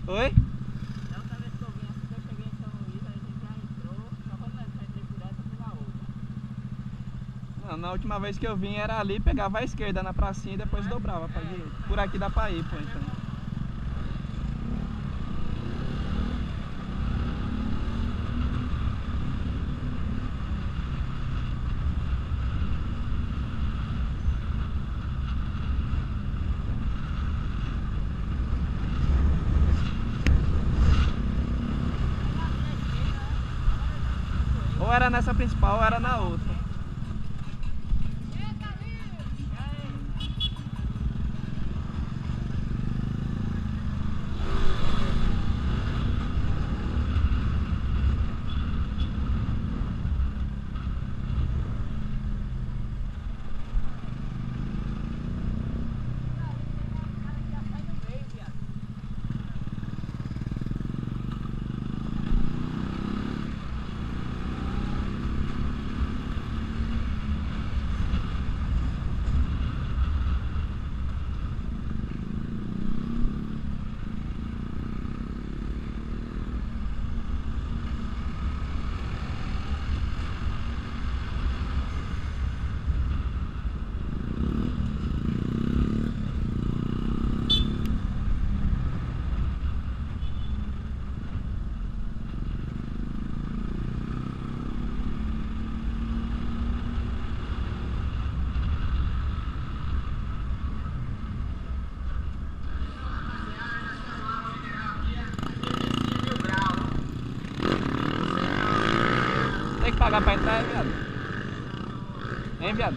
Oi? Da outra vez que eu vim, assim que eu cheguei em São Luís, a gente já entrou, só vamos entrar, entrei por essa pela outra. Não, na última vez que eu vim era ali, pegava a esquerda na pracinha e depois dobrava pra direita. Por aqui dá pra ir, pô, então. Ou era nessa principal ou era na outra. Tem que pagar pra entrar, hein, viado? Hein, viado?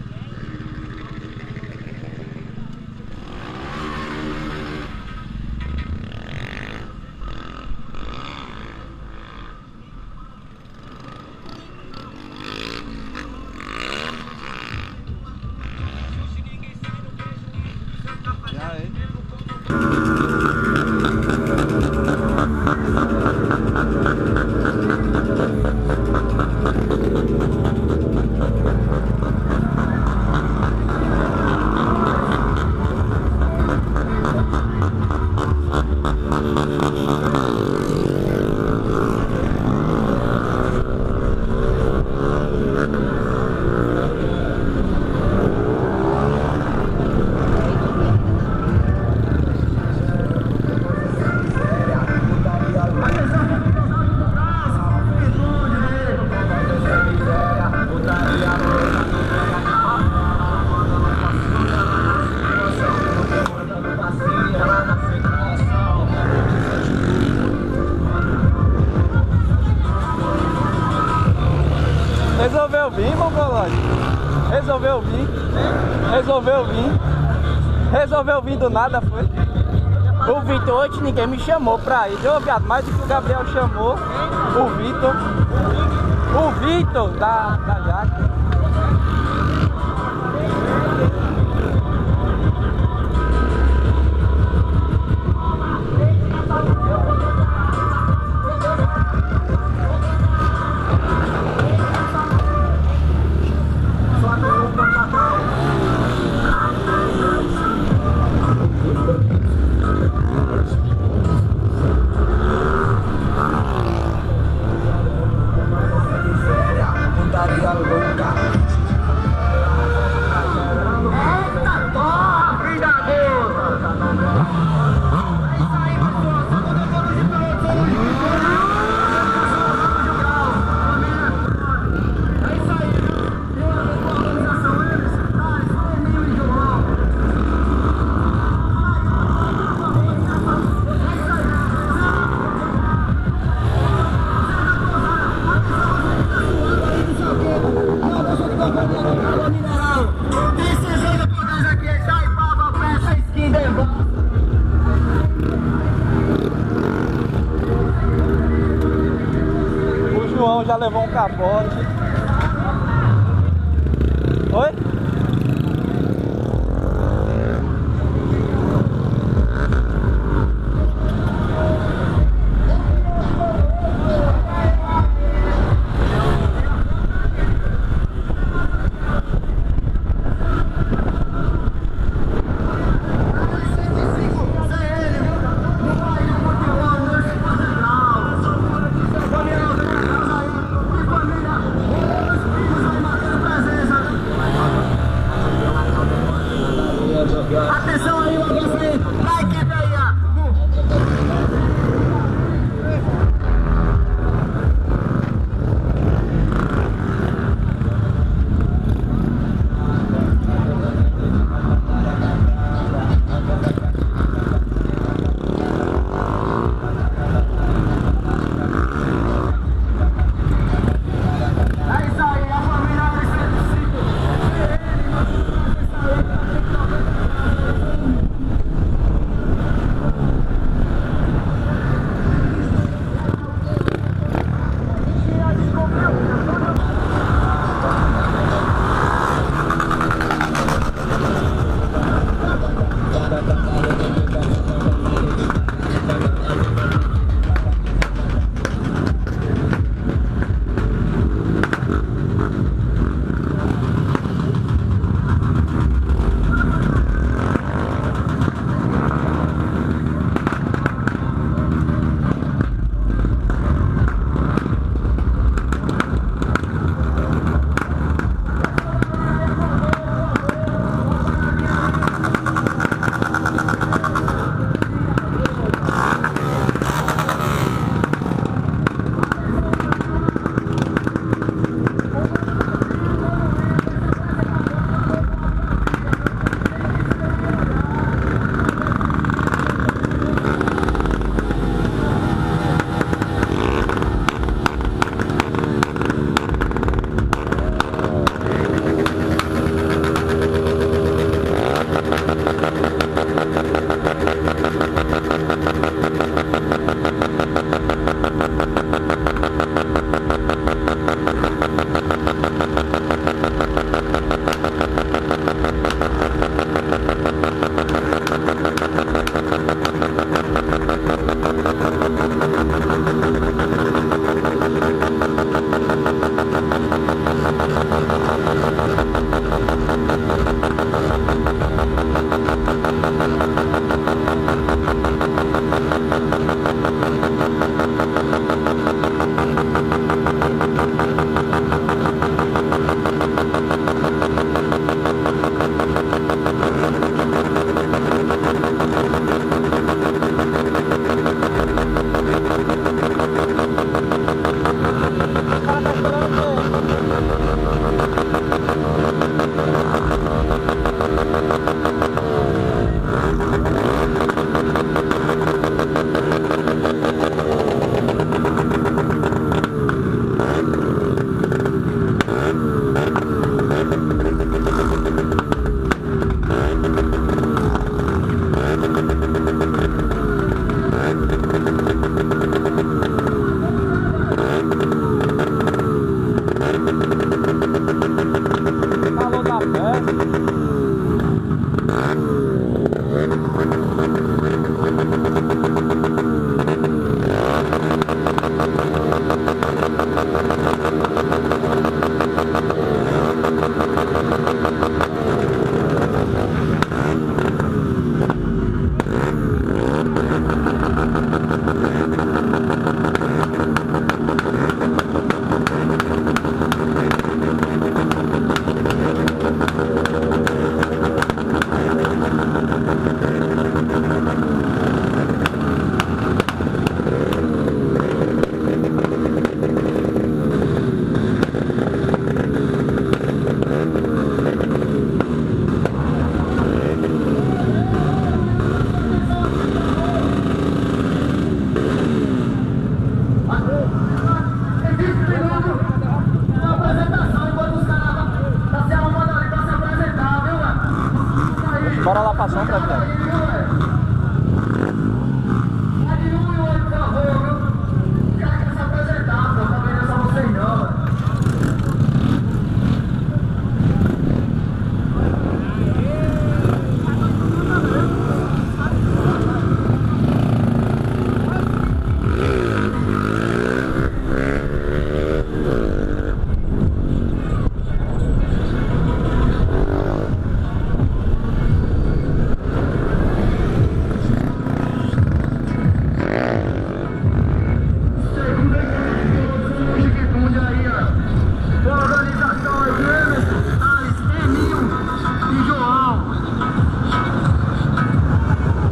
Já é. Resolveu vir, mongolóide? Resolveu vir? Resolveu vir? Resolveu vir do nada, foi? O Vitor hoje ninguém me chamou pra ir. Ô, viado, mais do que o Gabriel chamou, o Vitor. O Vitor da Jaque. O João já levou um capote. Oi?